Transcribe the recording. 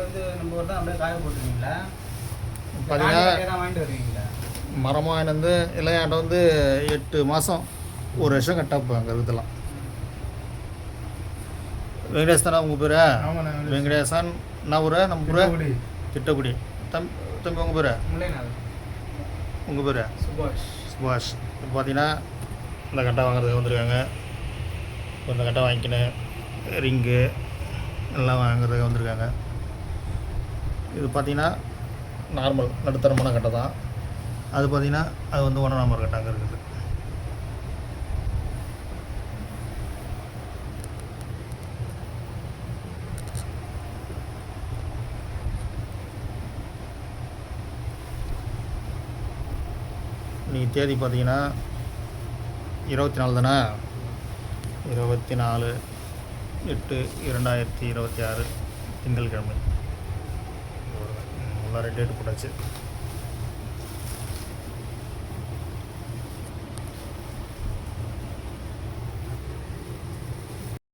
வந்து நம்ம ஒரு தான் அப்படியே காய போட்டுருவீங்களா? பார்த்தீங்கன்னா வாங்கிட்டு வருவீங்களா? மரமாக வாங்கிட்டு வந்து எல்லாம் என்கிட்ட வந்து 8 மாதம் 1 வருஷம் கட்டாப்போ அங்கே இருக்குதுலாம். வெங்கடேஷ் தானே உங்கள் பேர்? ஆமாண்ணா. வெங்கடேசன் என்ன ஊர்? நம்ம ஊர் திட்டக்குடி. தம்பி உங்கள் பேர்? முல்லைநாள். உங்கள் பேர்? சுபாஷ். இப்போ பார்த்தீங்கன்னா இந்த கட்டை வாங்குறதுக்கு வந்திருக்காங்க. இப்போ இந்த கட்டை வாங்கிக்கினேன் ரிங்கு எல்லாம் வாங்குறதுக்கு வந்திருக்காங்க. இது பார்த்திங்கன்னா நார்மல் நடுத்தரமான கட்டை தான். அது பார்த்திங்கன்னா அது வந்து 1 நம்பர் கட்டை அங்கே இருக்குது. நீ தேதி பார்த்தீங்கன்னா 24 தானே? 24/8/2026 திங்கட்கிழமை. நல்லா டேட்டு போட்டாச்சு.